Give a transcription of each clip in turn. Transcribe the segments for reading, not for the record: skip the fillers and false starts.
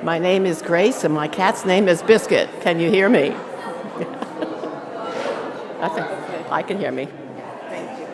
My name is Grace, and my cat's name is Biscuit. Can you hear me? I can hear me. Thank you.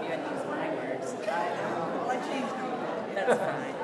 you and use my words. Well, I changed them. That's fine.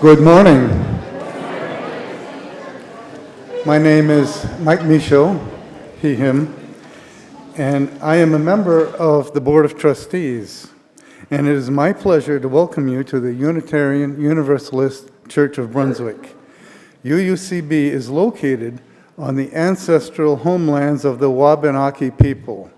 Good morning. My name is Mike Michaud, he, him, and I am a member of the Board of Trustees. And it is my pleasure to welcome you to the Unitarian Universalist Church of Brunswick. UUCB is located on the ancestral homelands of the Wabanaki people,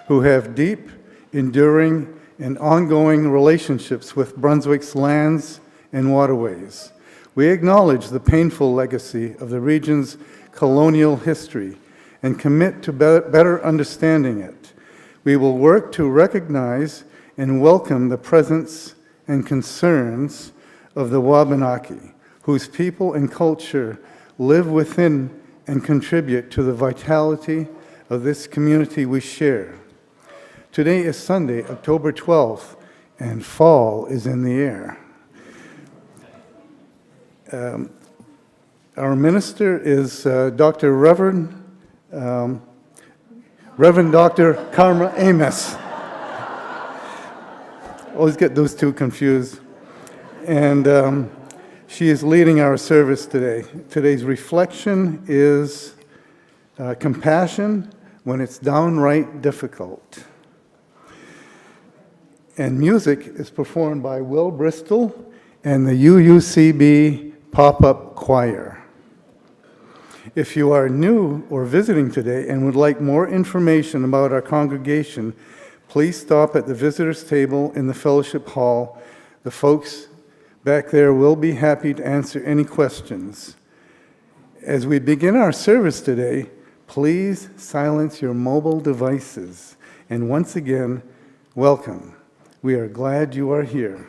who have deep, enduring, and ongoing relationships with Brunswick's lands and waterways. We acknowledge the painful legacy of the region's colonial history and commit to better understanding it. We will work to recognize and welcome the presence and concerns of the Wabanaki, whose people and culture live within and contribute to the vitality of this community we share. Today is Sunday, October 12th, and fall is in the air. Our minister is Dr. Reverend Dr. Karma Amos. Always get those two confused. And she is leading our service today. Today's reflection is compassion when it's downright difficult. And music is performed by Will Bristol and the UUCB Pop-Up Choir. If you are new or visiting today and would like more information about our congregation, please stop at the visitors table in the fellowship hall. The folks back there will be happy to answer any questions. As we begin our service today, please silence your mobile devices. And once again, welcome. We are glad you are here.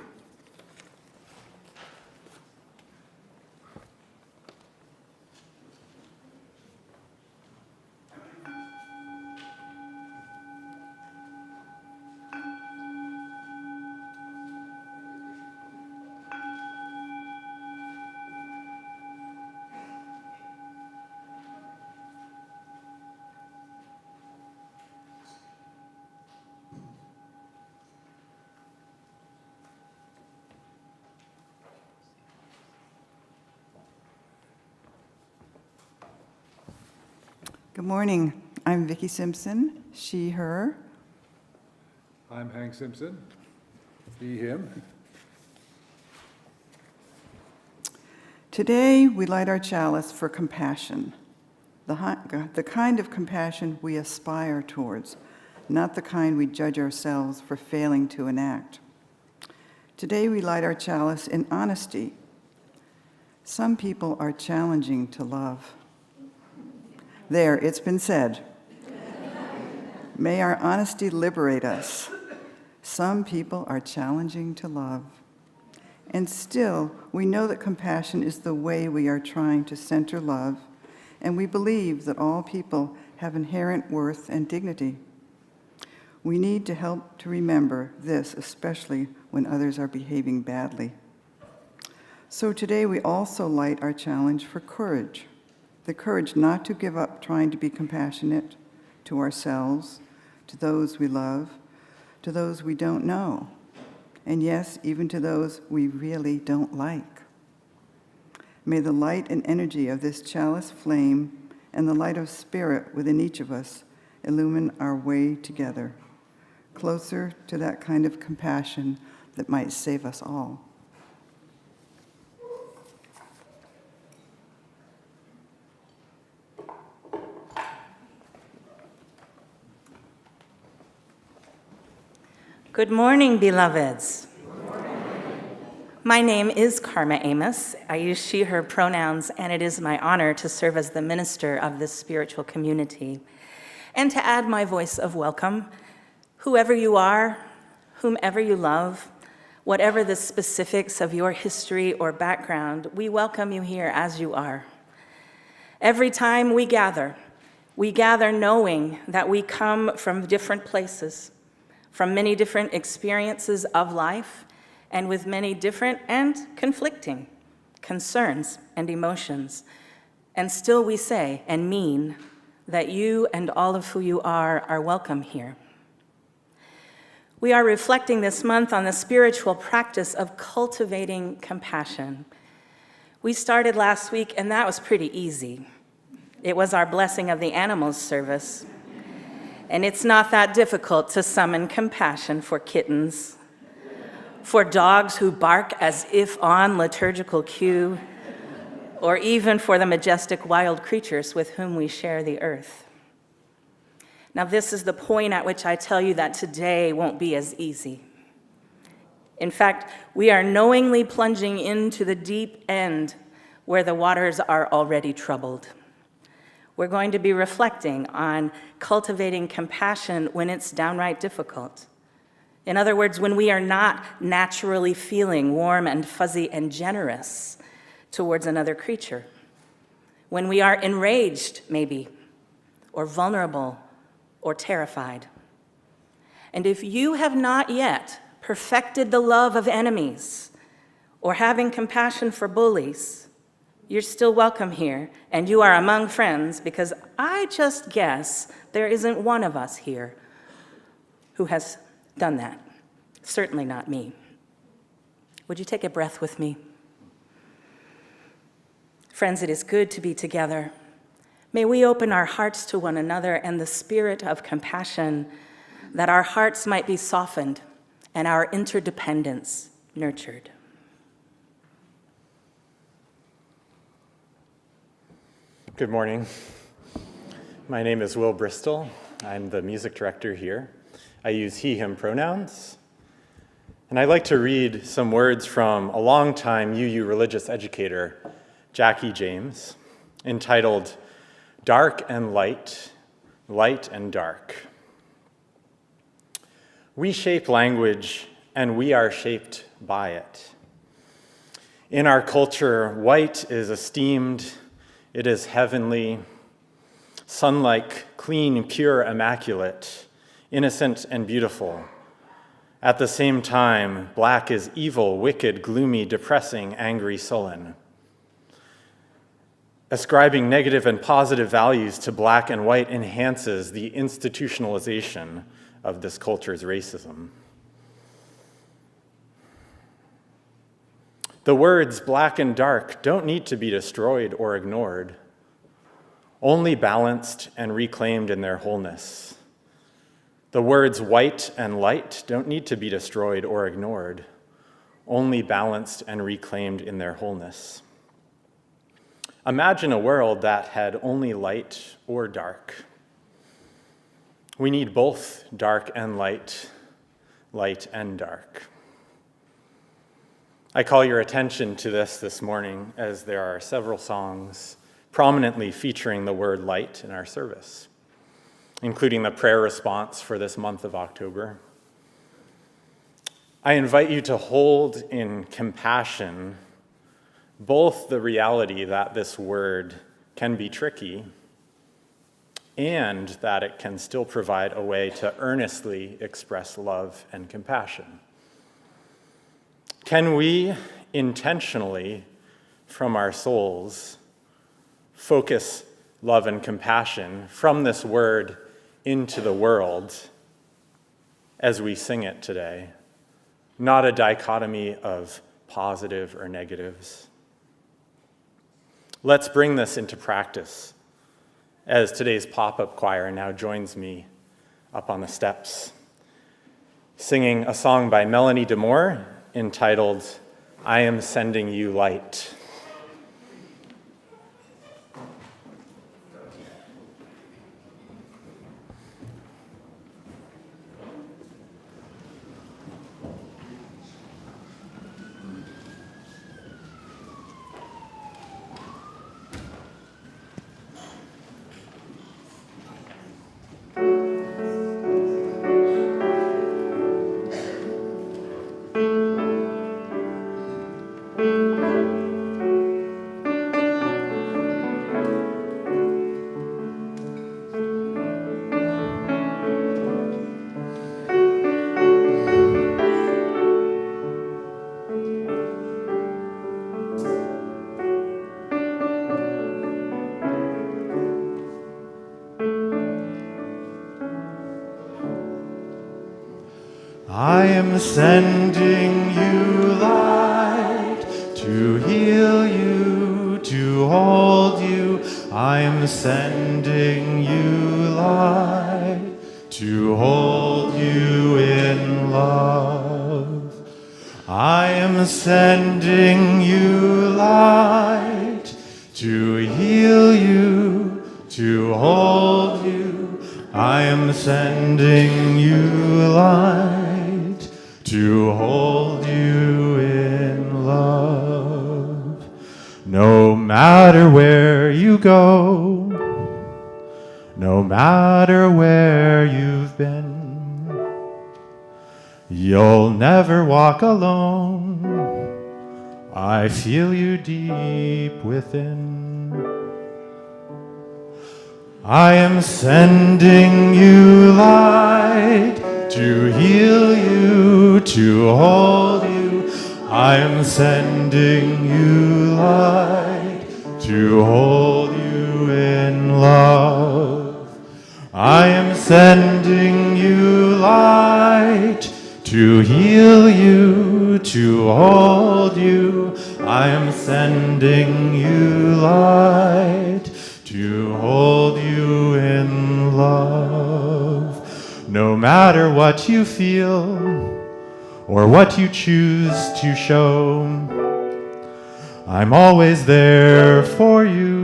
Good morning. I'm Vicki Simpson, she, her. I'm Hank Simpson, he, him. Today, we light our chalice for compassion, the kind of compassion we aspire towards, not the kind we judge ourselves for failing to enact. Today, we light our chalice in honesty. Some people are challenging to love. There, it's been said. May our honesty liberate us. Some people are challenging to love. And still, we know that compassion is the way we are trying to center love, and we believe that all people have inherent worth and dignity. We need to help to remember this, especially when others are behaving badly. So today we also light our challenge for courage, the courage not to give up trying to be compassionate to ourselves, to those we love, to those we don't know, and yes, even to those we really don't like. May the light and energy of this chalice flame and the light of spirit within each of us illumine our way together, closer to that kind of compassion that might save us all. Good morning, beloveds. My name is Karma Amos. I use she, her pronouns, and it is my honor to serve as the minister of this spiritual community and to add my voice of welcome. Whoever you are, whomever you love, whatever the specifics of your history or background, we welcome you here as you are. Every time we gather knowing that we come from different places, from many different experiences of life, and with many different and conflicting concerns and emotions. And still we say and mean that you and all of who you are welcome here. We are reflecting this month on the spiritual practice of cultivating compassion. We started last week, and that was pretty easy. It was our Blessing of the Animals service. And it's not that difficult to summon compassion for kittens, for dogs who bark as if on liturgical cue, or even for the majestic wild creatures with whom we share the earth. Now, this is the point at which I tell you that today won't be as easy. In fact, we are knowingly plunging into the deep end where the waters are already troubled. We're going to be reflecting on cultivating compassion when it's downright difficult. In other words, when we are not naturally feeling warm and fuzzy and generous towards another creature. When we are enraged, maybe, or vulnerable, or terrified. And if you have not yet perfected the love of enemies or having compassion for bullies, you're still welcome here, and you are among friends, because I just guess there isn't one of us here who has done that. Certainly not me. Would you take a breath with me? Friends, it is good to be together. May we open our hearts to one another and the spirit of compassion, that our hearts might be softened and our interdependence nurtured. Good morning. My name is Will Bristol. I'm the music director here. I use he, him pronouns. And I'd like to read some words from a longtime UU religious educator, Jackie James, entitled Dark and Light, Light and Dark. We shape language, and we are shaped by it. In our culture, white is esteemed. It is heavenly, sun-like, clean, pure, immaculate, innocent, and beautiful. At the same time, black is evil, wicked, gloomy, depressing, angry, sullen. Ascribing negative and positive values to black and white enhances the institutionalization of this culture's racism. The words black and dark don't need to be destroyed or ignored, only balanced and reclaimed in their wholeness. The words white and light don't need to be destroyed or ignored, only balanced and reclaimed in their wholeness. Imagine a world that had only light or dark. We need both dark and light, light and dark. I call your attention to this morning as there are several songs prominently featuring the word light in our service, including the prayer response for this month of October. I invite you to hold in compassion both the reality that this word can be tricky and that it can still provide a way to earnestly express love and compassion. Can we, intentionally from our souls focus love and compassion from this word into the world as we sing it today, not a dichotomy of positive or negatives. Let's bring this into practice as today's pop-up choir now joins me up on the steps, singing a song by Melanie DeMore entitled, "I Am Sending You Light." I am sending you light to heal you, to hold you. I am sending you light to hold you in love. I am sending you light to heal you, to hold you. I am sending you light to hold you in love. No matter where you go, no matter where you've been, you'll never walk alone. I feel you deep within. I am sending you light to heal you, to hold you. I am sending you light to hold you in love. I am sending you light to heal you, to hold you. I am sending you light to hold you in love. No matter what you feel or what you choose to show, I'm always there for you.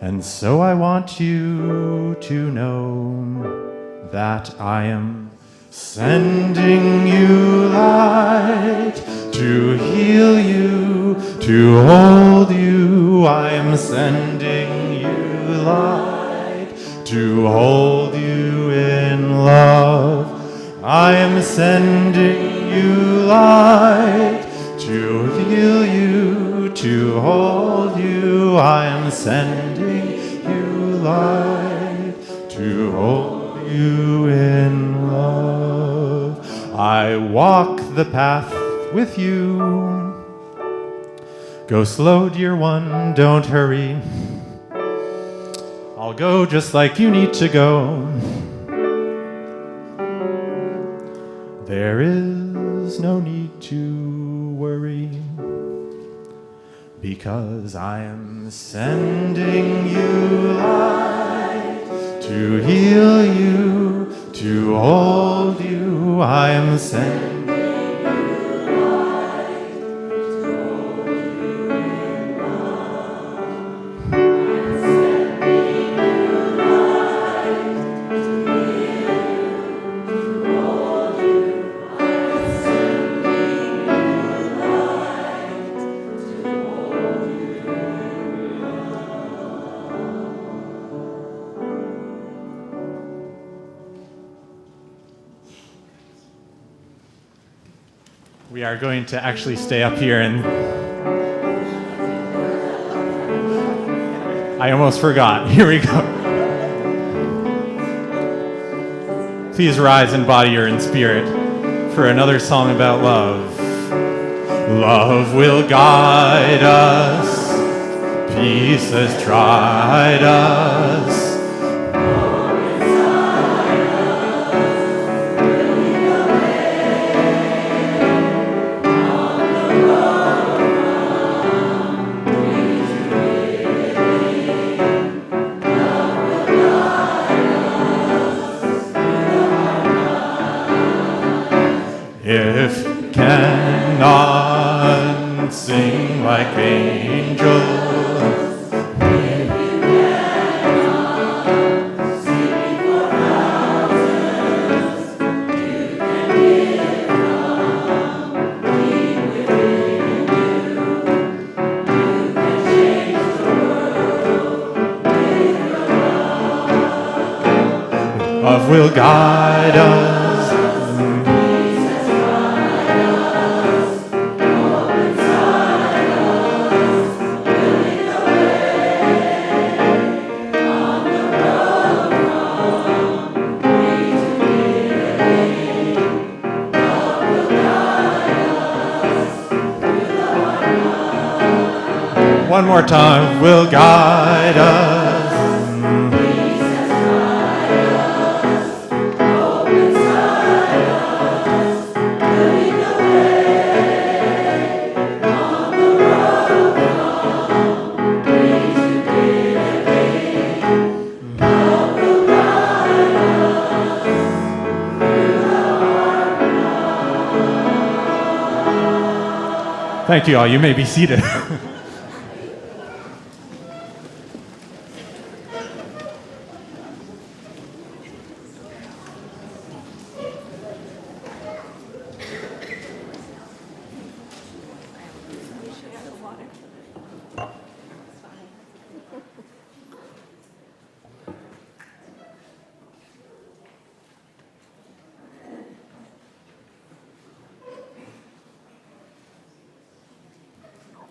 And so I want you to know that I am sending you light to heal you, to hold you. I am sending you light to hold you in love. I am sending you light to heal you, to hold you. I am sending you light to hold you in love. I walk the path with you. Go slow, dear one, don't hurry. I'll go just like you need to go. There is no need to worry, because I am sending you light to heal you, to hold you. I am sending We are going to actually stay up here, and I almost forgot. Here we go. Please rise in body or in spirit for another song about love. Love will guide us, peace has tried us. If can none sing like angels, love will guide us. One more time, will guide us. Thank you all. You may be seated.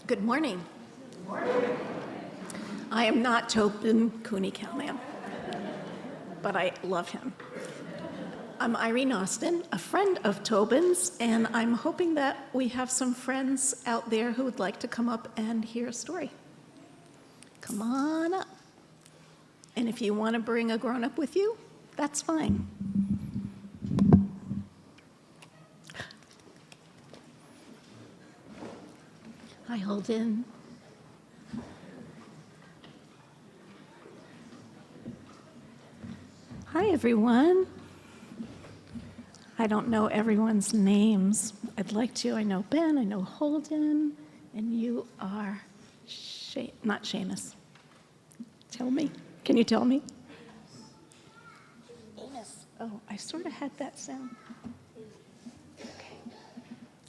Good morning. I am not Tobin Cooney Callahan, but I love him. I'm Irene Austin, a friend of Tobin's, and I'm hoping that we have some friends out there who would like to come up and hear a story. Come on up. And if you want to bring a grown-up with you, that's fine. Hi, Holden. Hi, everyone. I don't know everyone's names. I'd like to. I know Ben, I know Holden, and you are not Seamus. Tell me. Can you tell me? Amos. Oh, I sort of had that sound. Okay.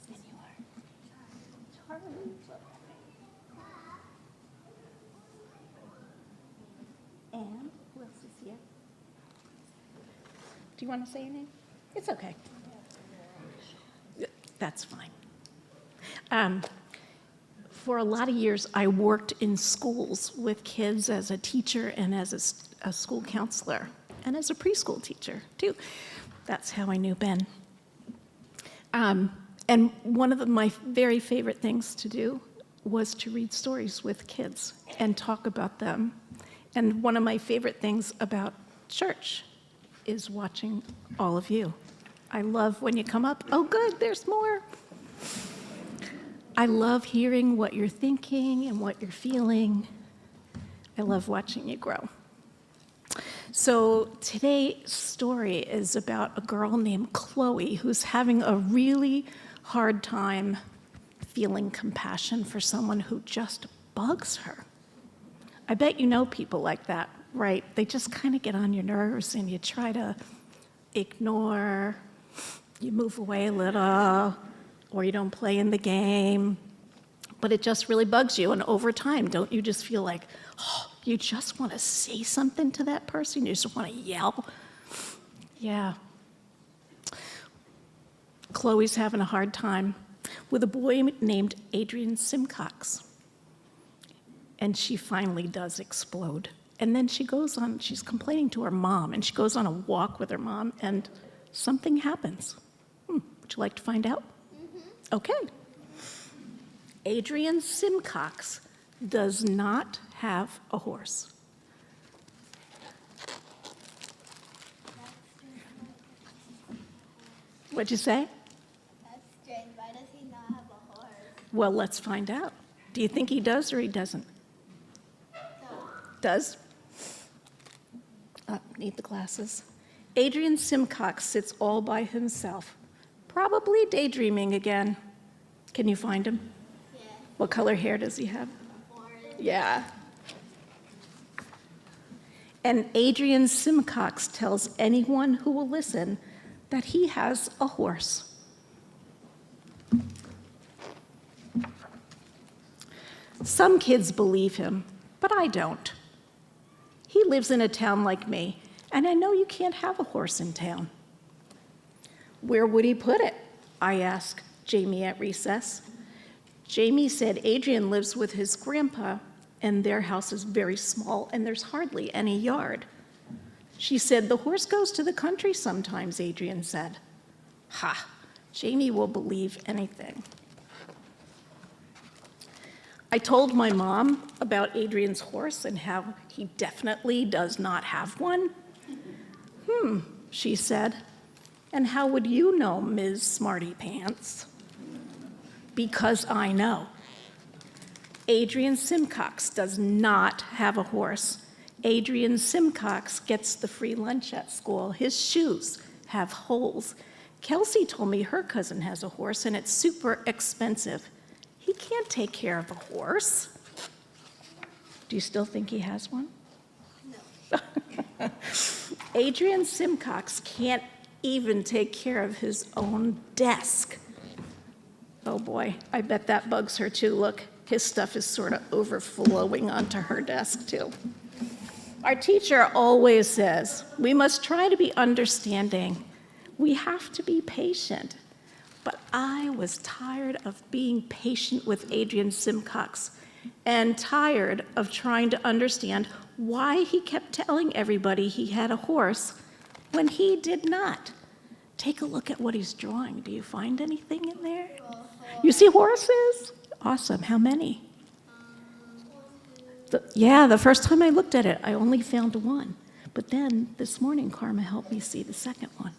And you are Charlie. And who else is here? Do you want to say your name? It's okay. That's fine. For a lot of years, I worked in schools with kids as a teacher and as a school counselor, and as a preschool teacher, too. That's how I knew Ben. And one of my very favorite things to do was to read stories with kids and talk about them. And one of my favorite things about church is watching all of you. I love when you come up. Oh, good, there's more. I love hearing what you're thinking and what you're feeling. I love watching you grow. So today's story is about a girl named Chloe who's having a really hard time feeling compassion for someone who just bugs her. I bet you know people like that, right? They just kind of get on your nerves and you try to ignore, you move away a little, or you don't play in the game, but it just really bugs you. And over time, don't you just feel like, oh, you just want to say something to that person? You just want to yell? Yeah. Chloe's having a hard time with a boy named Adrian Simcox. And she finally does explode. And then she's complaining to her mom, and she goes on a walk with her mom, and something happens. Would you like to find out? Mm-hmm. Okay. Adrian Simcox does not have a horse. What'd you say? That's strange. Why does he not have a horse? Well, let's find out. Do you think he does or he doesn't? Does? Need the glasses. Adrian Simcox sits all by himself, probably daydreaming again. Can you find him? Yeah. What color hair does he have? Orange. Yeah. And Adrian Simcox tells anyone who will listen that he has a horse. Some kids believe him, but I don't. He lives in a town like me, and I know you can't have a horse in town. Where would he put it? I asked Jamie at recess. Jamie said Adrian lives with his grandpa, and their house is very small, and there's hardly any yard. She said, the horse goes to the country sometimes, Adrian said. Ha, Jamie will believe anything. I told my mom about Adrian's horse and how he definitely does not have one. She said, and how would you know, Ms. Smarty Pants? Because I know. Adrian Simcox does not have a horse. Adrian Simcox gets the free lunch at school. His shoes have holes. Kelsey told me her cousin has a horse and it's super expensive. He can't take care of a horse. Do you still think he has one? No. Adrian Simcox can't even take care of his own desk. Oh boy, I bet that bugs her too. Look, his stuff is sort of overflowing onto her desk too. Our teacher always says, we must try to be understanding. We have to be patient. But I was tired of being patient with Adrian Simcox and tired of trying to understand why he kept telling everybody he had a horse when he did not. Take a look at what he's drawing. Do you find anything in there? You see horses? Awesome. How many? The first time I looked at it, I only found one. But then this morning, Karma helped me see the second one.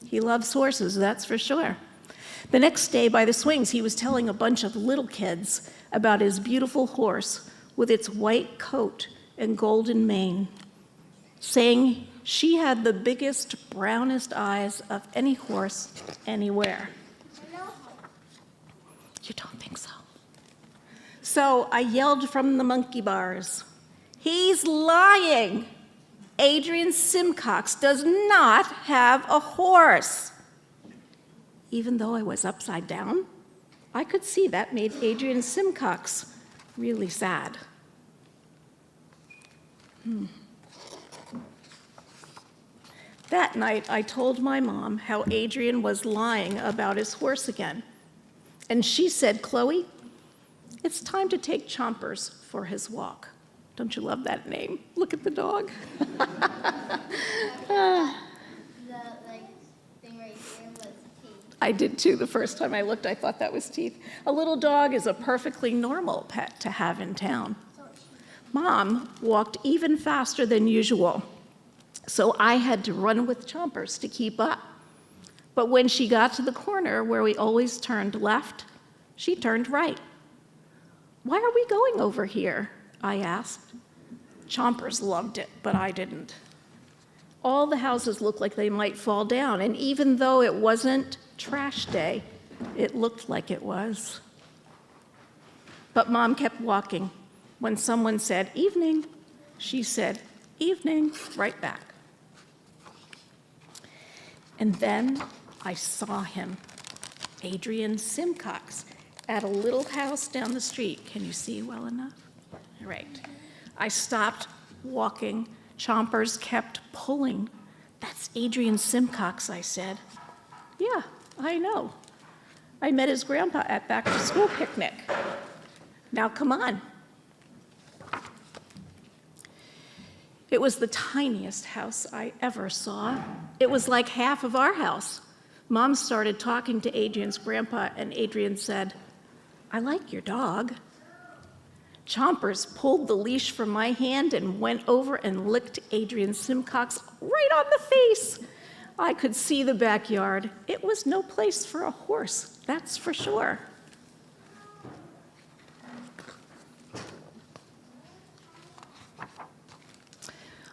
He loves horses, that's for sure. The next day by the swings, he was telling a bunch of little kids about his beautiful horse with its white coat and golden mane, saying she had the biggest, brownest eyes of any horse anywhere. You don't think so? So I yelled from the monkey bars, he's lying. Adrian Simcox does not have a horse. Even though I was upside down, I could see that made Adrian Simcox really sad. That night, I told my mom how Adrian was lying about his horse again. And she said, Chloe, it's time to take Chompers for his walk. Don't you love that name? Look at the dog. The thing right here was teeth. I did too. The first time I looked, I thought that was teeth. A little dog is a perfectly normal pet to have in town. Mom walked even faster than usual, so I had to run with Chompers to keep up. But when she got to the corner where we always turned left, she turned right. Why are we going over here? I asked. Chompers loved it, but I didn't. All the houses looked like they might fall down, and even though it wasn't trash day, it looked like it was. But Mom kept walking. When someone said, evening, she said, evening, right back. And then I saw him, Adrian Simcox, at a little house down the street. Can you see well enough? Right. I stopped walking. Chompers kept pulling. That's Adrian Simcox, I said. Yeah, I know. I met his grandpa at back-to-school picnic. Now come on. It was the tiniest house I ever saw. It was like half of our house. Mom started talking to Adrian's grandpa, and Adrian said, I like your dog. Chompers pulled the leash from my hand and went over and licked Adrian Simcox right on the face. I could see the backyard. It was no place for a horse, that's for sure.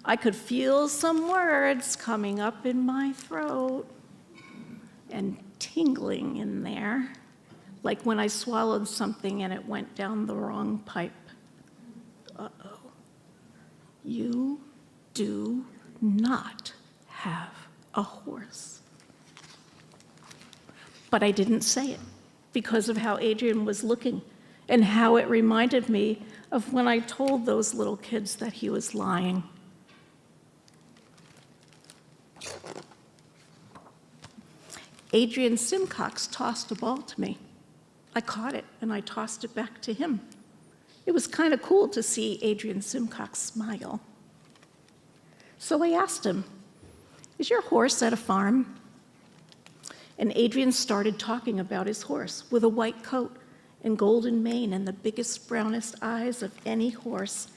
I could feel some words coming up in my throat and tingling in there, like when I swallowed something and it went down the wrong pipe. Uh-oh. You do not have a horse. But I didn't say it because of how Adrian was looking and how it reminded me of when I told those little kids that he was lying. Adrian Simcox tossed a ball to me. I caught it and I tossed it back to him. It was kind of cool to see Adrian Simcox smile. So I asked him, "Is your horse at a farm?" And Adrian started talking about his horse with a white coat and golden mane and the biggest, brownest eyes of any horse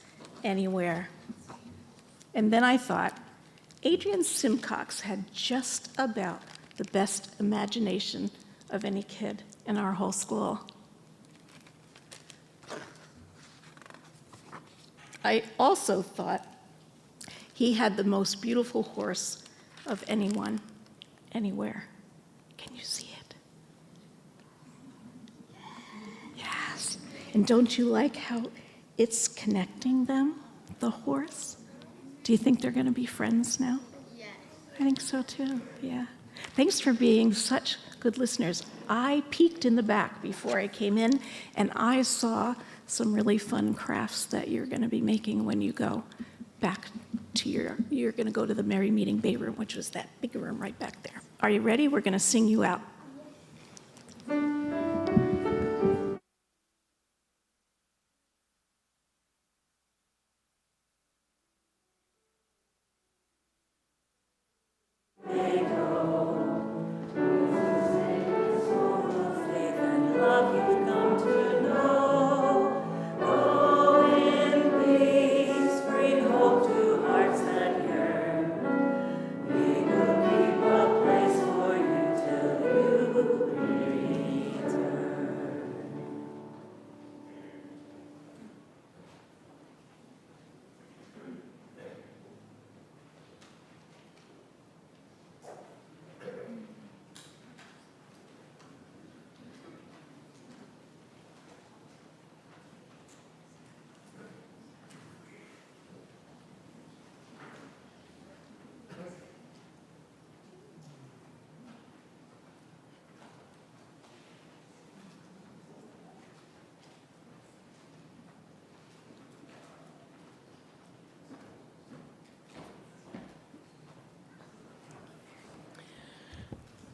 anywhere. And then I thought, Adrian Simcox had just about the best imagination of any kid in our whole school. I also thought he had the most beautiful horse of anyone, anywhere. Can you see it? Yes. And don't you like how it's connecting them, the horse? Do you think they're going to be friends now? Yes. I think so too, yeah. Thanks for being such good listeners. I peeked in the back before I came in, and I saw some really fun crafts that you're going to be making when you go back to you're going to go to the Merry Meeting Bay Room, which was that big room right back there. Are you ready? We're going to sing you out.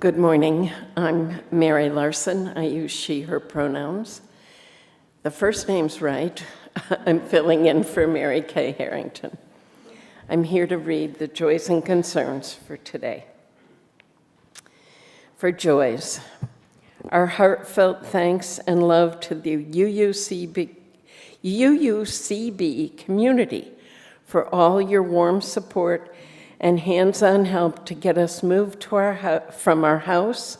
Good morning. I'm Mary Larson. I use she, her pronouns. The first name's right. I'm filling in for Mary Kay Harrington. I'm here to read the joys and concerns for today. For joys, our heartfelt thanks and love to the UUCB community for all your warm support and hands-on help to get us moved to from our house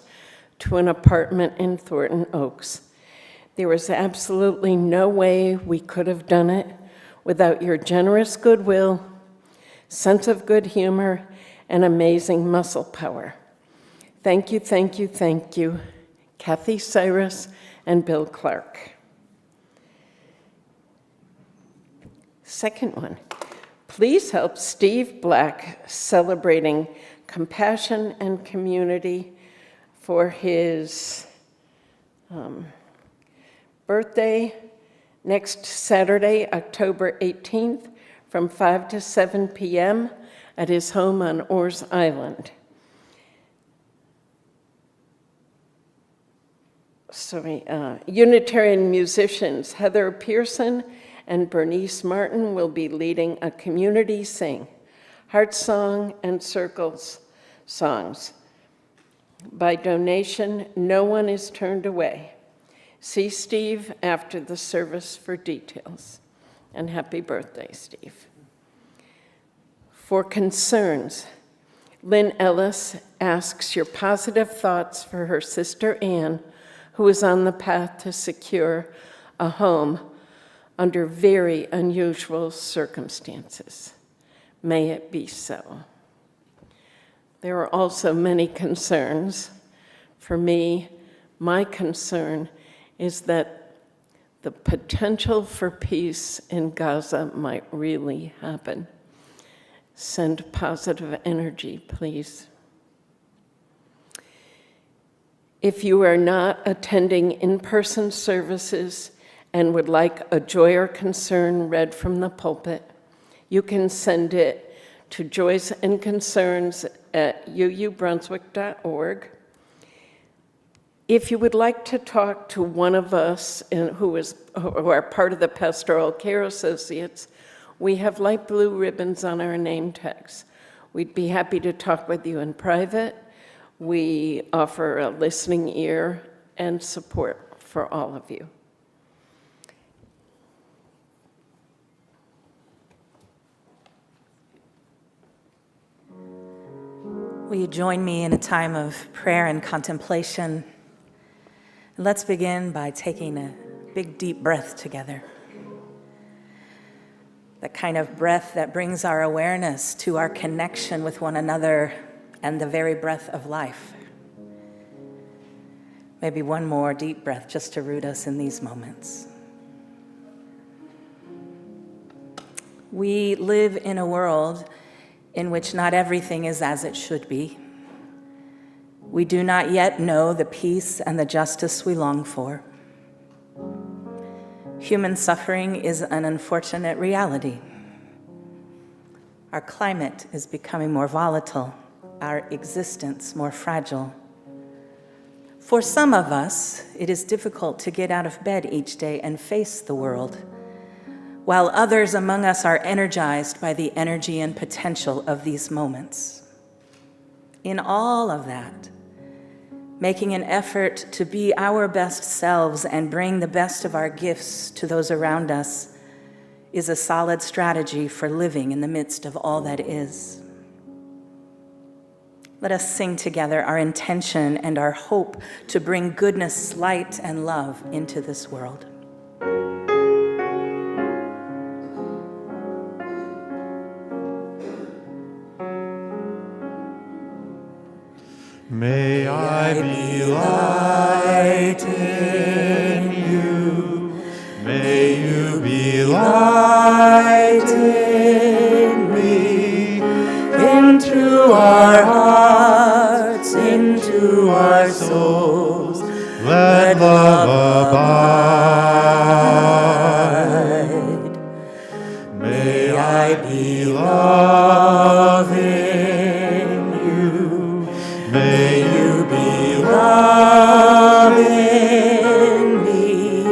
to an apartment in Thornton Oaks. There was absolutely no way we could have done it without your generous goodwill, sense of good humor, and amazing muscle power. Thank you, thank you, thank you, Kathy Cyrus and Bill Clark. Second one. Please help Steve Black celebrating compassion and community for his birthday next Saturday, October 18th, from 5 to 7 p.m. at his home on Orr's Island. Unitarian musicians Heather Pearson and Bernice Martin will be leading a community sing, heart song and circles songs. By donation, no one is turned away. See Steve after the service for details. And happy birthday, Steve. For concerns, Lynn Ellis asks your positive thoughts for her sister Anne, who is on the path to secure a home under very unusual circumstances. May it be so. There are also many concerns. For me, my concern is that the potential for peace in Gaza might really happen. Send positive energy, please. If you are not attending in-person services and would like a joy or concern read from the pulpit, you can send it to joys and concerns at uubrunswick.org. If you would like to talk to one of us who are part of the Pastoral Care Associates, we have light blue ribbons on our name tags. We'd be happy to talk with you in private. We offer a listening ear and support for all of you. Will you join me in a time of prayer and contemplation? Let's begin by taking a big, deep breath together. The kind of breath that brings our awareness to our connection with one another and the very breath of life. Maybe one more deep breath just to root us in these moments. We live in a world in which not everything is as it should be. We do not yet know the peace and the justice we long for. Human suffering is an unfortunate reality. Our climate is becoming more volatile, our existence more fragile. For some of us, it is difficult to get out of bed each day and face the world, while others among us are energized by the energy and potential of these moments. In all of that, making an effort to be our best selves and bring the best of our gifts to those around us is a solid strategy for living in the midst of all that is. Let us sing together our intention and our hope to bring goodness, light, and love into this world. May I be light in you. May you be light in me. Into our hearts, into our souls, let love abide. May I be love in you. May you be love in me.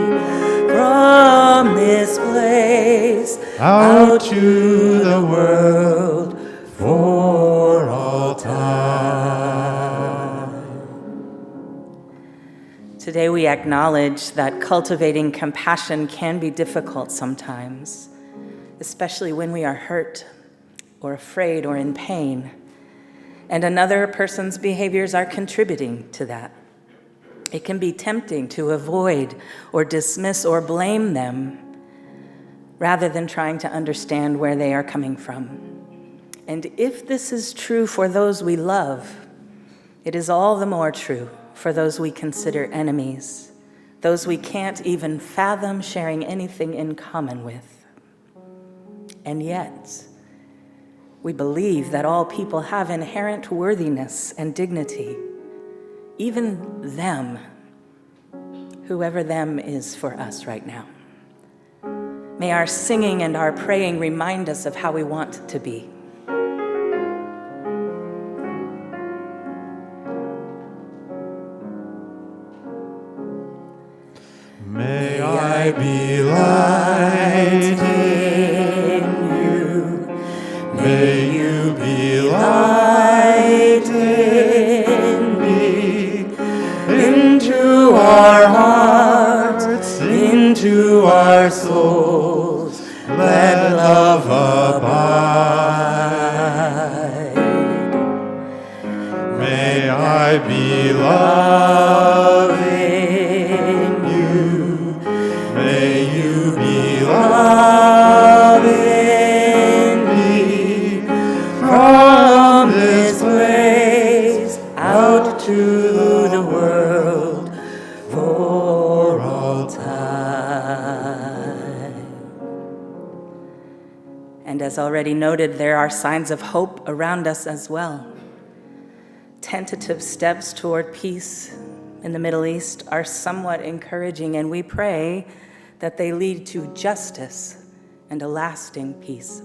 From this place out to the world for all time. Today we acknowledge that cultivating compassion can be difficult sometimes, especially when we are hurt or afraid or in pain, and another person's behaviors are contributing to that. It can be tempting to avoid or dismiss or blame them rather than trying to understand where they are coming from. And if this is true for those we love, it is all the more true for those we consider enemies, those we can't even fathom sharing anything in common with. And yet, we believe that all people have inherent worthiness and dignity, even them, whoever them is for us right now. May our singing and our praying remind us of how we want to be. May I be light in you. May you be light in me. Into our hearts, into our souls, let love abide. May I be loved in you, may you be loved in me, from this place out to the world for all time. And as already noted, there are signs of hope around us as well. Tentative steps toward peace in the Middle East are somewhat encouraging, and we pray that they lead to justice and a lasting peace.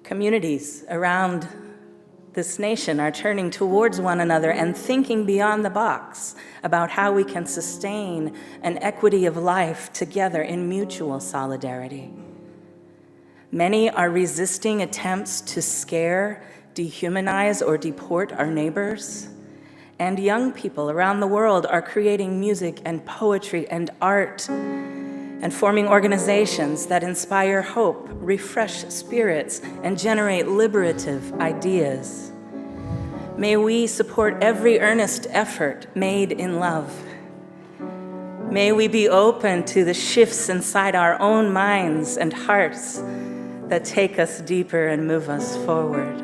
Communities around this nation are turning towards one another and thinking beyond the box about how we can sustain an equity of life together in mutual solidarity. Many are resisting attempts to scare, dehumanize, or deport our neighbors. And young people around the world are creating music and poetry and art and forming organizations that inspire hope, refresh spirits, and generate liberative ideas. May we support every earnest effort made in love. May we be open to the shifts inside our own minds and hearts that take us deeper and move us forward.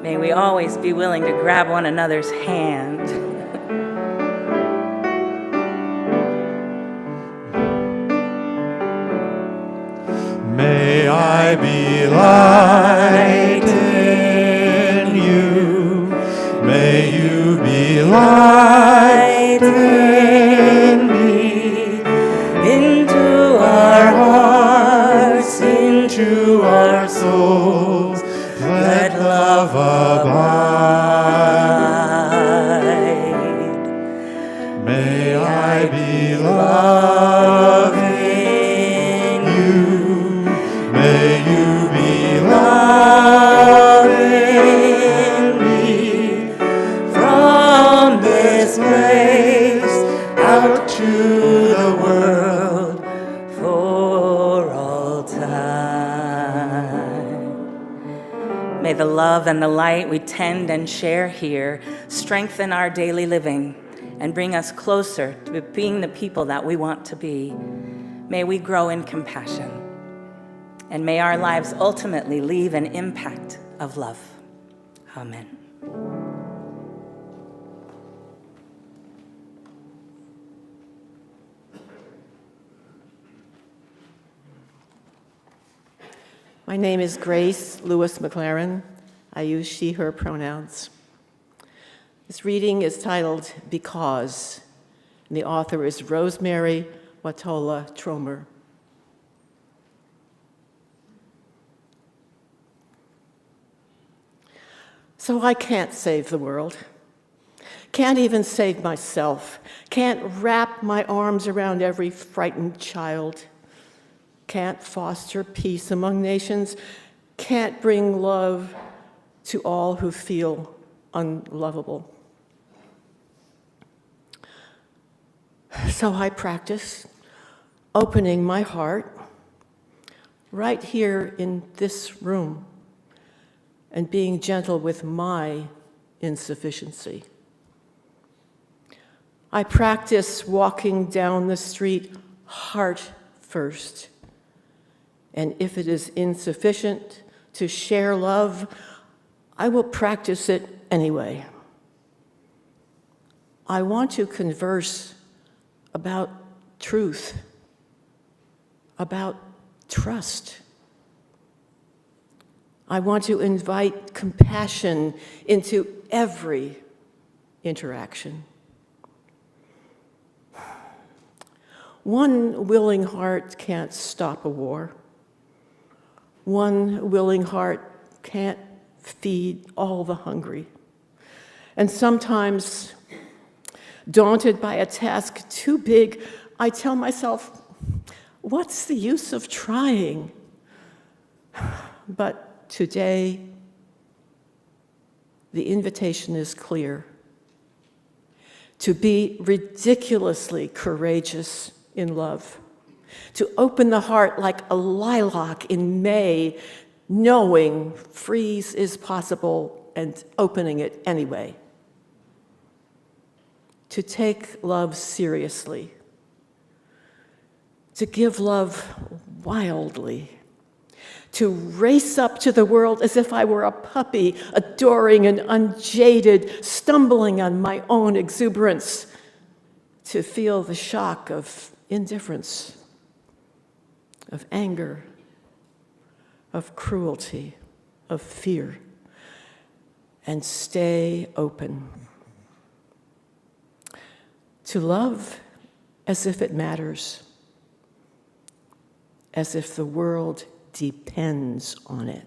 May we always be willing to grab one another's hand. May I be light in you, may you be light in me, into our hearts, into our souls, let love abide. May I be loved in you, may you be loved in me, from this place out to the world for all time. May the love and the light we tend and share here strengthen our daily living and bring us closer to being the people that we want to be. May we grow in compassion, and may our lives ultimately leave an impact of love. Amen. My name is Grace Lewis McLaren. I use she, her pronouns. This reading is titled Because, and the author is Rosemary Watola Tromer. So I can't save the world, can't even save myself, can't wrap my arms around every frightened child, can't foster peace among nations, can't bring love to all who feel unlovable. So I practice opening my heart right here in this room and being gentle with my insufficiency. I practice walking down the street heart first. And if it is insufficient to share love, I will practice it anyway. I want to converse about truth, about trust. I want to invite compassion into every interaction. One willing heart can't stop a war. One willing heart can't feed all the hungry. And sometimes, daunted by a task too big, I tell myself, what's the use of trying? But today, the invitation is clear. To be ridiculously courageous in love, to open the heart like a lilac in May, knowing freeze is possible and opening it anyway, to take love seriously, to give love wildly, to race up to the world as if I were a puppy, adoring and unjaded, stumbling on my own exuberance, to feel the shock of indifference, of anger, of cruelty, of fear, and stay open. To love as if it matters, as if the world depends on it.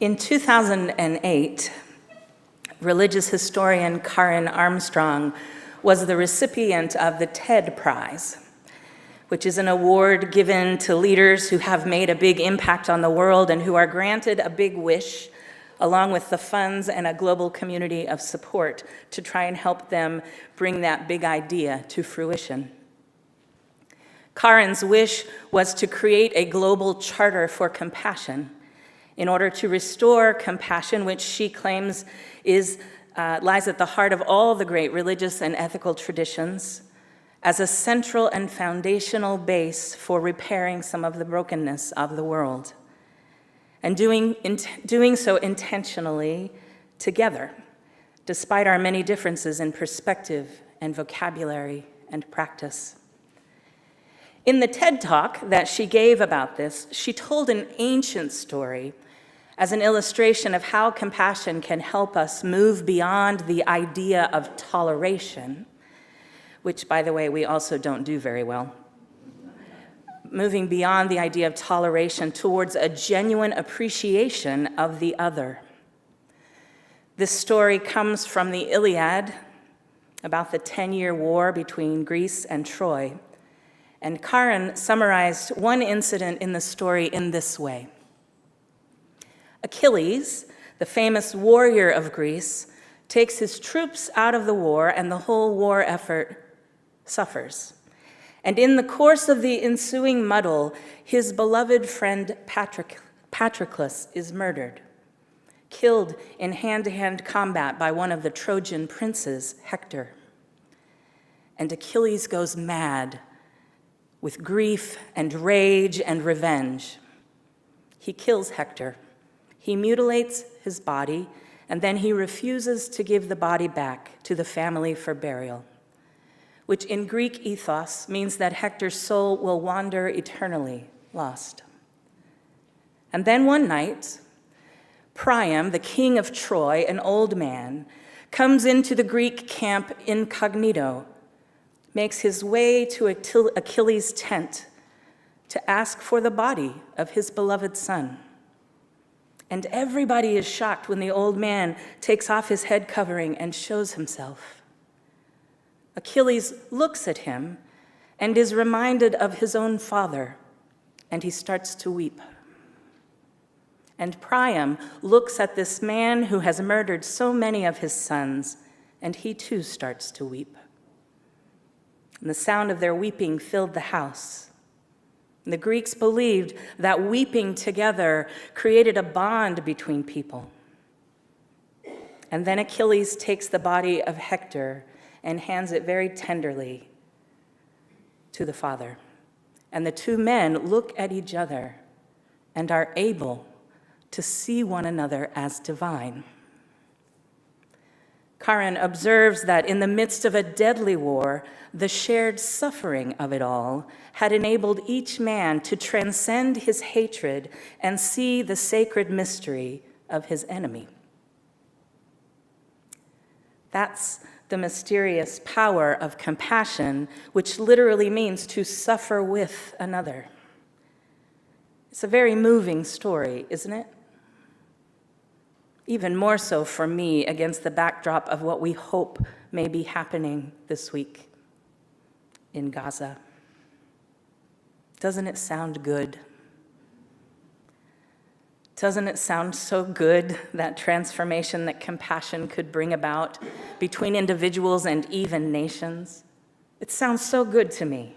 In 2008, religious historian Karen Armstrong was the recipient of the TED Prize, which is an award given to leaders who have made a big impact on the world and who are granted a big wish, along with the funds and a global community of support to try and help them bring that big idea to fruition. Karen's wish was to create a global charter for compassion in order to restore compassion, which she claims lies at the heart of all the great religious and ethical traditions, as a central and foundational base for repairing some of the brokenness of the world. And doing so intentionally together, despite our many differences in perspective and vocabulary and practice. In the TED Talk that she gave about this, she told an ancient story as an illustration of how compassion can help us move beyond the idea of toleration, which, by the way, we also don't do very well. Moving beyond the idea of toleration towards a genuine appreciation of the other. This story comes from the Iliad, about the 10-year war between Greece and Troy. And Karen summarized one incident in the story in this way. Achilles, the famous warrior of Greece, takes his troops out of the war, and the whole war effort suffers. And in the course of the ensuing muddle, his beloved friend Patroclus is murdered, killed in hand-to-hand combat by one of the Trojan princes, Hector. And Achilles goes mad with grief and rage and revenge. He kills Hector. He mutilates his body, and then he refuses to give the body back to the family for burial, which in Greek ethos means that Hector's soul will wander eternally lost. And then one night, Priam, the king of Troy, an old man, comes into the Greek camp incognito, makes his way to Achilles' tent to ask for the body of his beloved son. And everybody is shocked when the old man takes off his head covering and shows himself. Achilles looks at him and is reminded of his own father, and he starts to weep. And Priam looks at this man who has murdered so many of his sons, and he too starts to weep. And the sound of their weeping filled the house. And the Greeks believed that weeping together created a bond between people. And then Achilles takes the body of Hector and hands it very tenderly to the father. And the two men look at each other and are able to see one another as divine. Karen observes that in the midst of a deadly war, the shared suffering of it all had enabled each man to transcend his hatred and see the sacred mystery of his enemy. That's the mysterious power of compassion, which literally means to suffer with another. It's a very moving story, isn't it? Even more so for me against the backdrop of what we hope may be happening this week in Gaza. Doesn't it sound good? Doesn't it sound so good, that transformation that compassion could bring about between individuals and even nations? It sounds so good to me.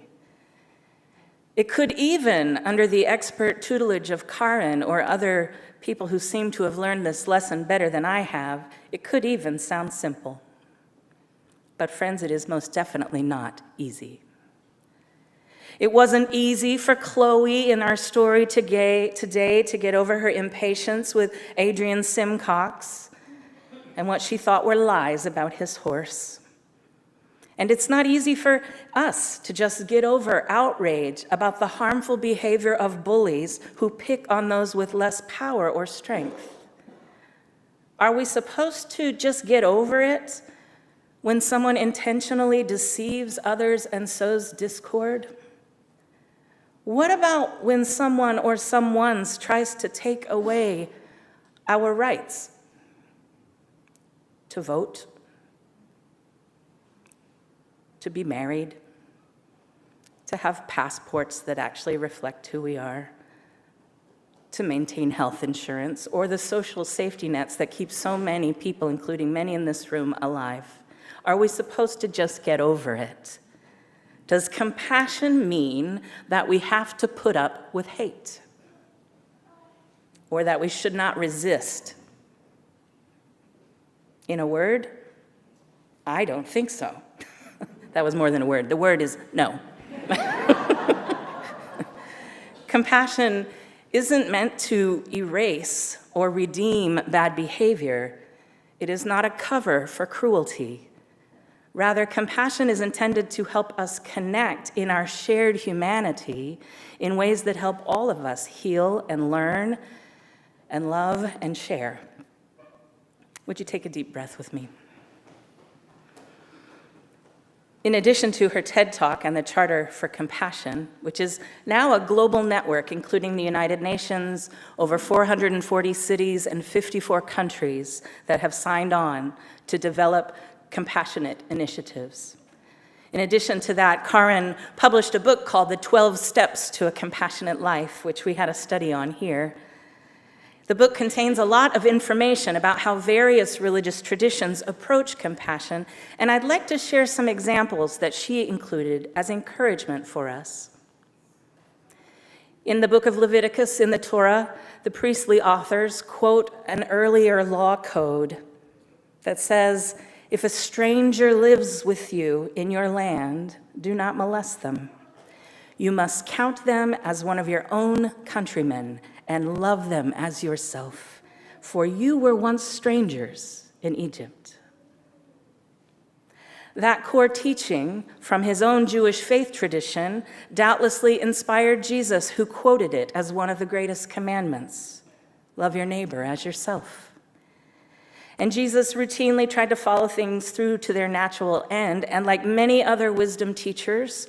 It could even, under the expert tutelage of Karen or other people who seem to have learned this lesson better than I have, it could even sound simple. But friends, it is most definitely not easy. It wasn't easy for Chloe in our story today to get over her impatience with Adrian Simcox and what she thought were lies about his horse. And it's not easy for us to just get over outrage about the harmful behavior of bullies who pick on those with less power or strength. Are we supposed to just get over it when someone intentionally deceives others and sows discord? What about when someone or someone's tries to take away our rights to vote, to be married, to have passports that actually reflect who we are, to maintain health insurance, or the social safety nets that keep so many people, including many in this room, alive? Are we supposed to just get over it? Does compassion mean that we have to put up with hate? Or that we should not resist? In a word, I don't think so. That was more than a word. The word is no. Compassion isn't meant to erase or redeem bad behavior. It is not a cover for cruelty. Rather, compassion is intended to help us connect in our shared humanity in ways that help all of us heal and learn and love and share. Would you take a deep breath with me? In addition to her TED Talk and the Charter for Compassion, which is now a global network including the United Nations, over 440 cities and 54 countries that have signed on to develop compassionate initiatives. In addition to that, Karen published a book called The 12 Steps to a Compassionate Life, which we had a study on here. The book contains a lot of information about how various religious traditions approach compassion, and I'd like to share some examples that she included as encouragement for us. In the book of Leviticus in the Torah, the priestly authors quote an earlier law code that says, "If a stranger lives with you in your land, do not molest them. You must count them as one of your own countrymen and love them as yourself, for you were once strangers in Egypt." That core teaching from his own Jewish faith tradition doubtlessly inspired Jesus, who quoted it as one of the greatest commandments: love your neighbor as yourself. And Jesus routinely tried to follow things through to their natural end, and like many other wisdom teachers,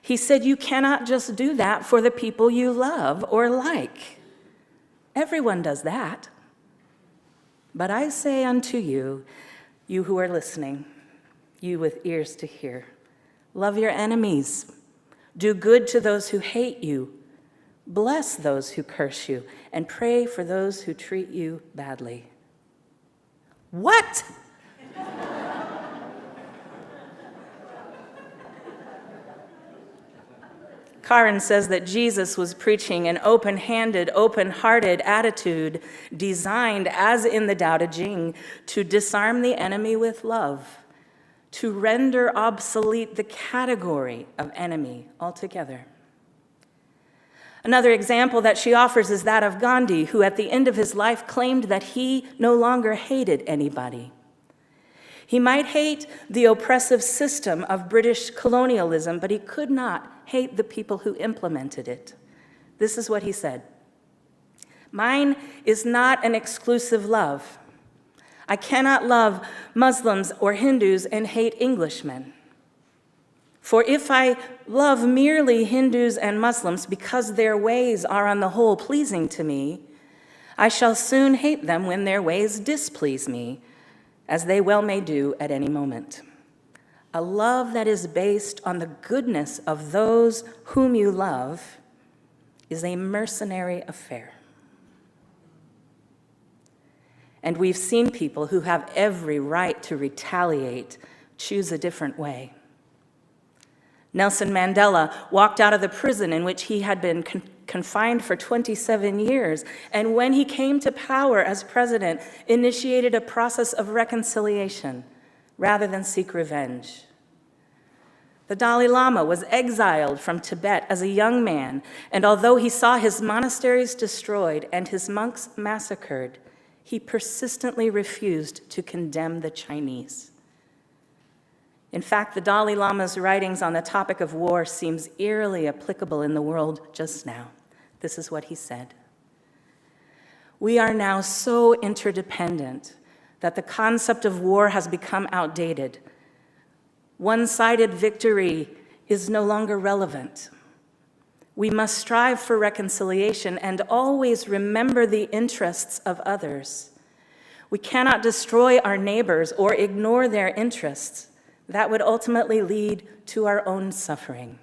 he said you cannot just do that for the people you love or like. Everyone does that. But I say unto you, you who are listening, you with ears to hear, love your enemies, do good to those who hate you, bless those who curse you, and pray for those who treat you badly. What? Karen says that Jesus was preaching an open-handed, open-hearted attitude designed, as in the Tao Te Ching, to disarm the enemy with love, to render obsolete the category of enemy altogether. Another example that she offers is that of Gandhi, who at the end of his life claimed that he no longer hated anybody. He might hate the oppressive system of British colonialism, but he could not hate the people who implemented it. This is what he said: "Mine is not an exclusive love. I cannot love Muslims or Hindus and hate Englishmen. For if I love merely Hindus and Muslims because their ways are on the whole pleasing to me, I shall soon hate them when their ways displease me, as they well may do at any moment. A love that is based on the goodness of those whom you love is a mercenary affair." And we've seen people who have every right to retaliate choose a different way. Nelson Mandela walked out of the prison in which he had been confined for 27 years, and when he came to power as president, initiated a process of reconciliation rather than seek revenge. The Dalai Lama was exiled from Tibet as a young man, and although he saw his monasteries destroyed and his monks massacred, he persistently refused to condemn the Chinese. In fact, the Dalai Lama's writings on the topic of war seems eerily applicable in the world just now. This is what he said: "We are now so interdependent that the concept of war has become outdated. One-sided victory is no longer relevant. We must strive for reconciliation and always remember the interests of others. We cannot destroy our neighbors or ignore their interests. That would ultimately lead to our own suffering.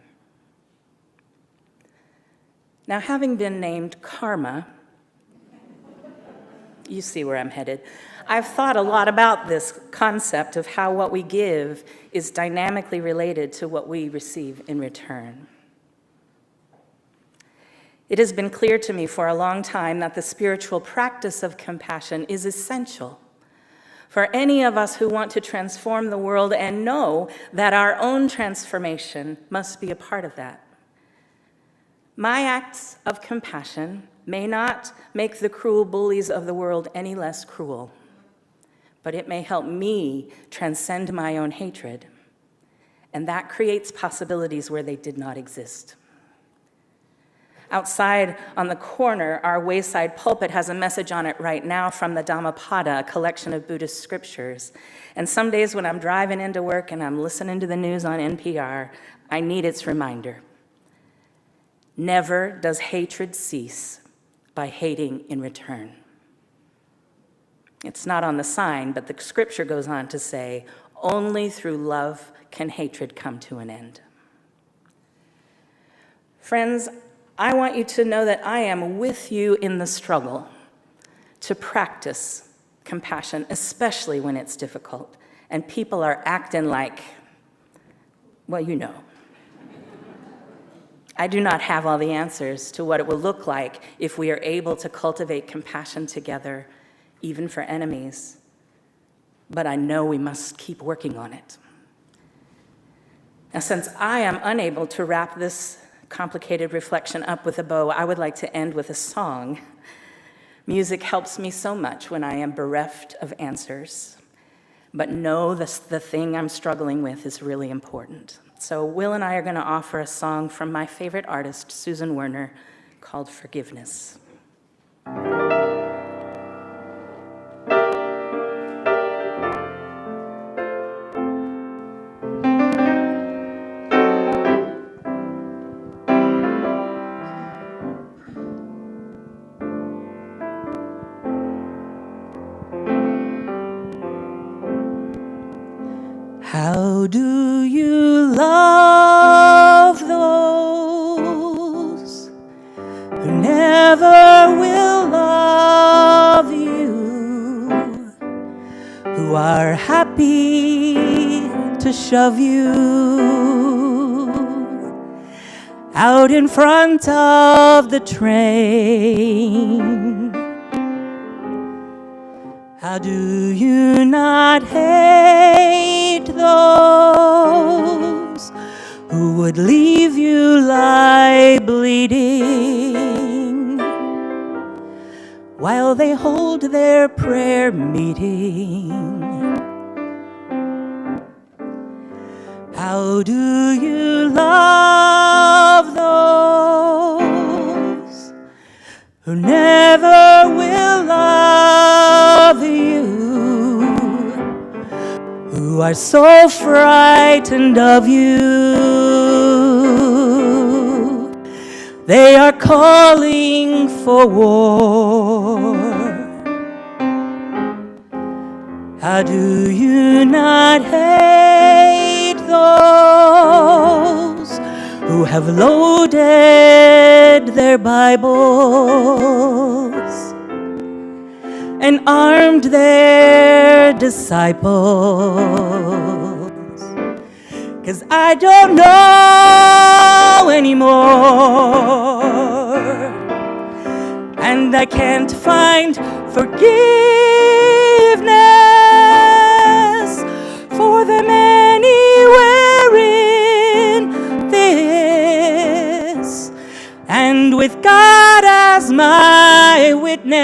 Now, having been named Karma, you see where I'm headed. I've thought a lot about this concept of how what we give is dynamically related to what we receive in return. It has been clear to me for a long time that the spiritual practice of compassion is essential for any of us who want to transform the world and know that our own transformation must be a part of that. My acts of compassion may not make the cruel bullies of the world any less cruel, but it may help me transcend my own hatred, and that creates possibilities where they did not exist. Outside on the corner, our wayside pulpit has a message on it right now from the Dhammapada, a collection of Buddhist scriptures. And some days when I'm driving into work and I'm listening to the news on NPR, I need its reminder. Never does hatred cease by hating in return. It's not on the sign, but the scripture goes on to say, only through love can hatred come to an end. Friends, I want you to know that I am with you in the struggle to practice compassion, especially when it's difficult and people are acting like, well, you know. I do not have all the answers to what it will look like if we are able to cultivate compassion together, even for enemies, but I know we must keep working on it. Now, since I am unable to wrap this complicated reflection up with a bow, I would like to end with a song. Music helps me so much when I am bereft of answers, but know the thing I'm struggling with is really important. So Will and I are going to offer a song from my favorite artist, Susan Werner, called Forgiveness. How do you love those who never will love you, who are happy to shove you out in front of the train? How do you not hate those who would leave you lie bleeding while they hold their prayer meeting? How do you love those who never will love you, who are so frightened of you? They are calling for war. How do you not hate those who have loaded their Bibles and armed their disciples? 'Cause I don't know anymore, and I can't find forgiveness for them anywhere in this. And with God as my witness,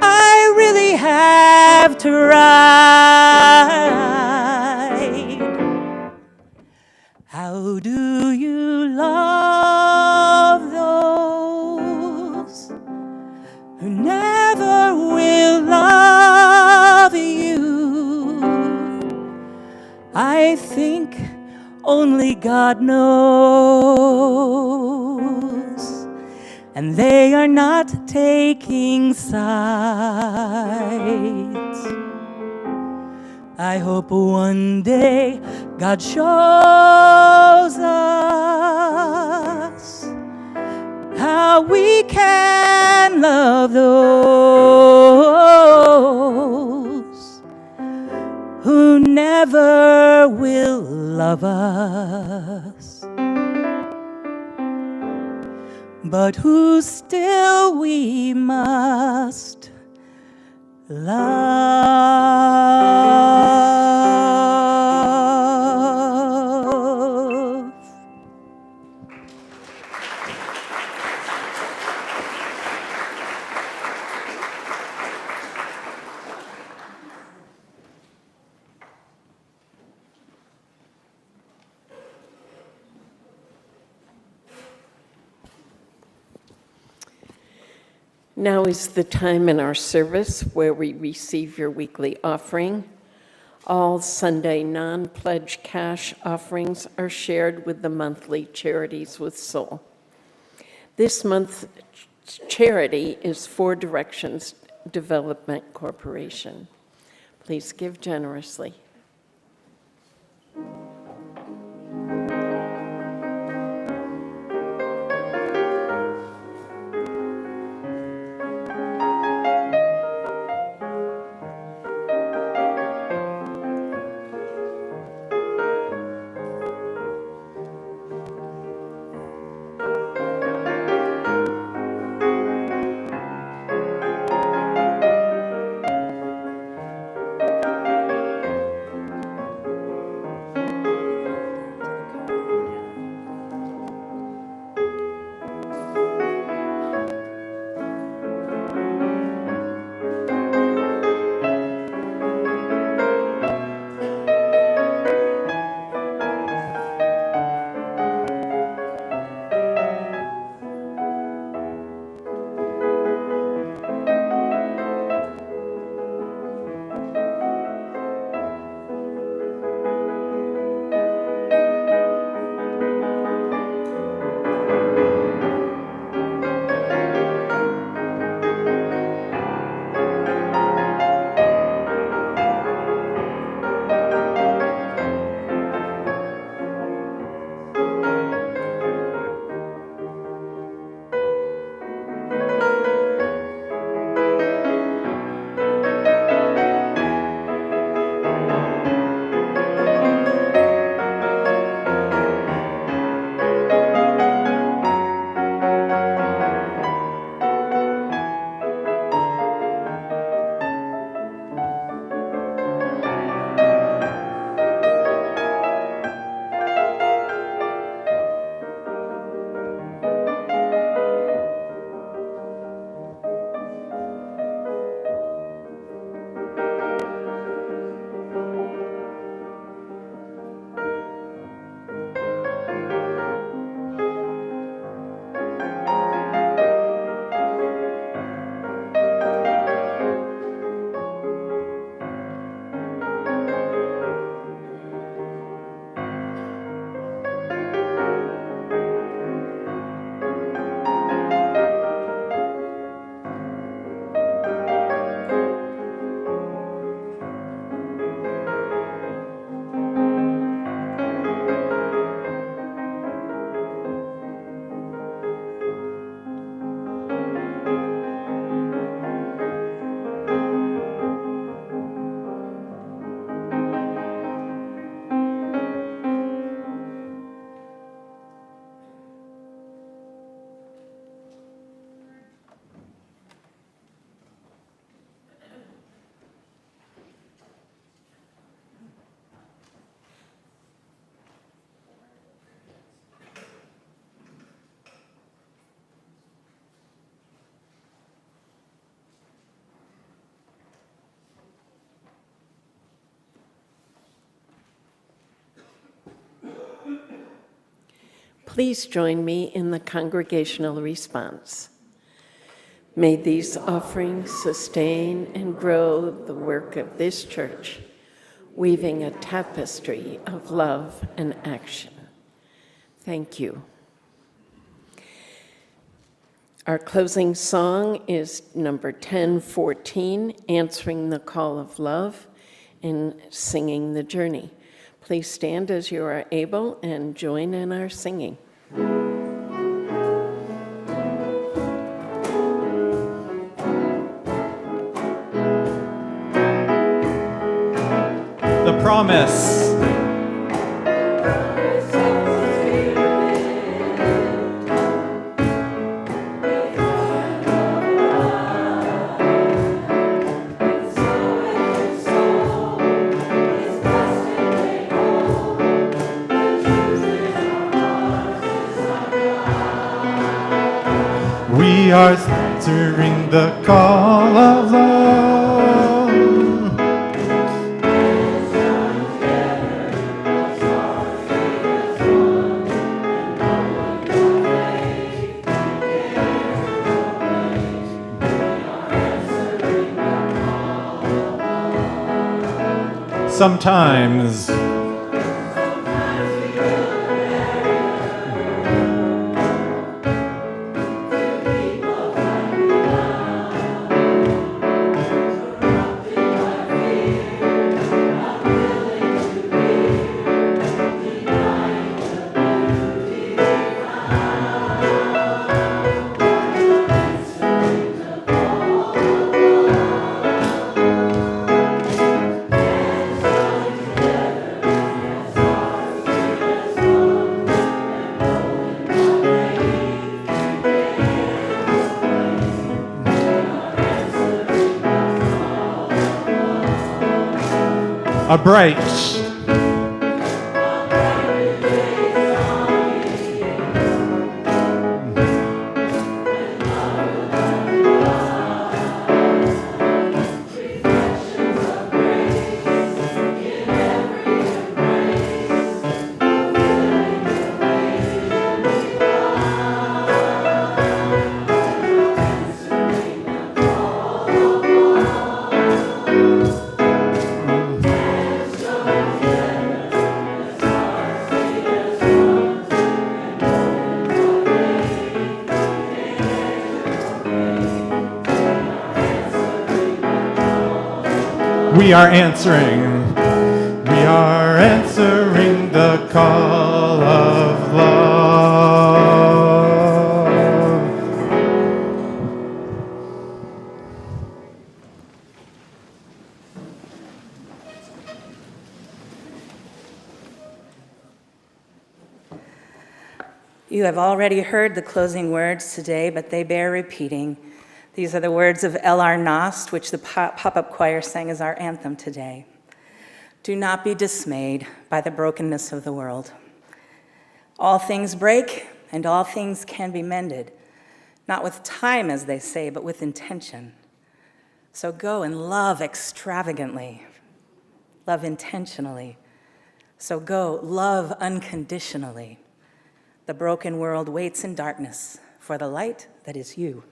I really have tried. How do you love those who never will love you? I think only God knows. And they are not taking sides. I hope one day God shows us how we can love those who never will love us, but who still we must love. Now is the time in our service where we receive your weekly offering. All Sunday non-pledge cash offerings are shared with the monthly Charities with Soul. This month's charity is Four Directions Development Corporation. Please give generously. Please join me in the congregational response. May these offerings sustain and grow the work of this church, weaving a tapestry of love and action. Thank you. Our closing song is number 1014, Answering the Call of Love and Singing the Journey. Please stand as you are able and join in our singing. The promise. We are answering the call of love. Sometimes. A bright. We are answering. We are answering the call of love. You have already heard the closing words today, but they bear repeating. These are the words of El Nost, which the pop-up choir sang as our anthem today. Do not be dismayed by the brokenness of the world. All things break, and all things can be mended, not with time, as they say, but with intention. So go and love extravagantly, love intentionally. So go, love unconditionally. The broken world waits in darkness for the light that is you.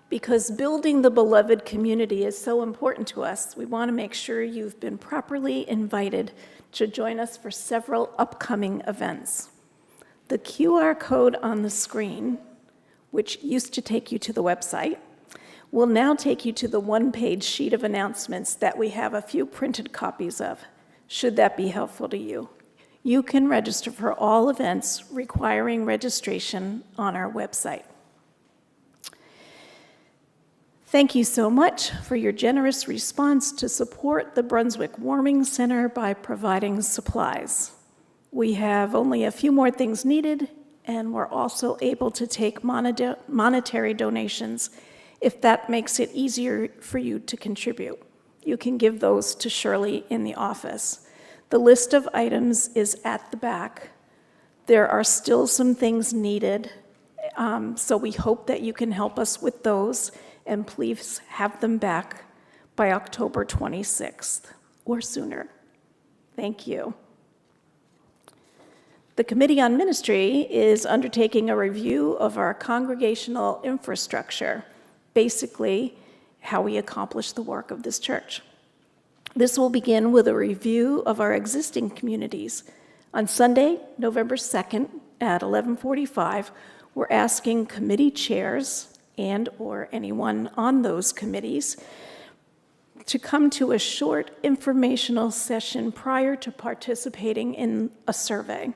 Because building the beloved community is so important to us, we want to make sure you've been properly invited to join us for several upcoming events. The QR code on the screen, which used to take you to the website, will now take you to the one-page sheet of announcements that we have a few printed copies of, should that be helpful to you. You can register for all events requiring registration on our website. Thank you so much for your generous response to support the Brunswick Warming Center by providing supplies. We have only a few more things needed, and we're also able to take monetary donations if that makes it easier for you to contribute. You can give those to Shirley in the office. The list of items is at the back. There are still some things needed So we hope that you can help us with those, and please have them back by October 26th or sooner. Thank you. The Committee on Ministry is undertaking a review of our congregational infrastructure, basically how we accomplish the work of this church. This will begin with a review of our existing communities. On Sunday, November 2nd at 11:45, we're asking committee chairs and/or anyone on those committees to come to a short informational session prior to participating in a survey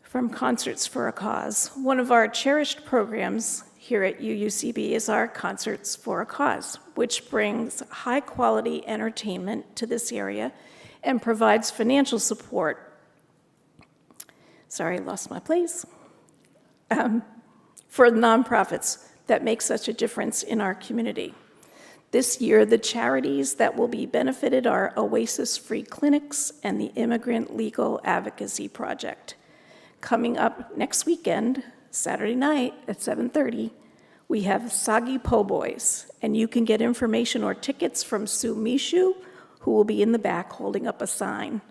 from Concerts for a Cause. One of our cherished programs here at UUCB is our Concerts for a Cause, which brings high-quality entertainment to this area and provides financial support. Sorry, lost my place. For nonprofits that make such a difference in our community. This year, the charities that will be benefited are Oasis Free Clinics and the Immigrant Legal Advocacy Project. Coming up next weekend, Saturday night at 7:30, we have Sagi Po Boys, and you can get information or tickets from Sue Mishu, who will be in the back holding up a sign.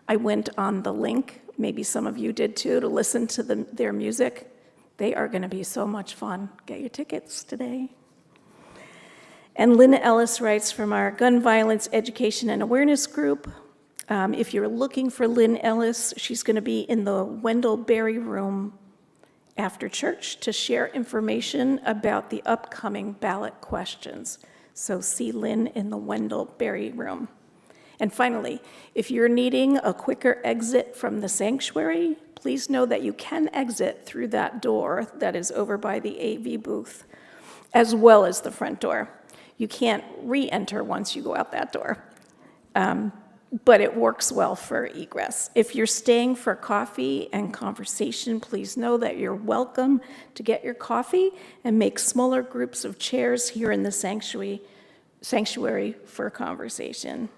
I went on the link, maybe some of you did too, to listen to their music. They are going to be so much fun. Get your tickets today. And Lynn Ellis writes from our Gun Violence Education and Awareness Group. If you're looking for Lynn Ellis, she's going to be in the Wendell Berry Room after church to share information about the upcoming ballot questions. So see Lynn in the Wendell Berry Room. And finally, if you're needing a quicker exit from the sanctuary, please know that you can exit through that door that is over by the AV booth, as well as the front door. You can't re-enter once you go out that door. But it works well for egress. If you're staying for coffee and conversation, please know that you're welcome to get your coffee and make smaller groups of chairs here in the sanctuary for conversation.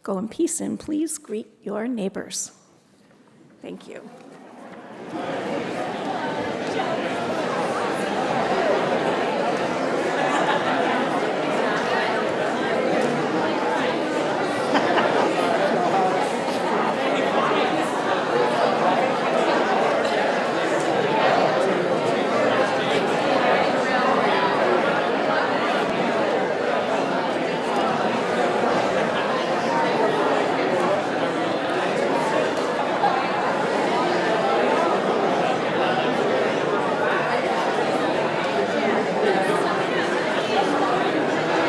Go in peace and please greet your neighbors. Thank you.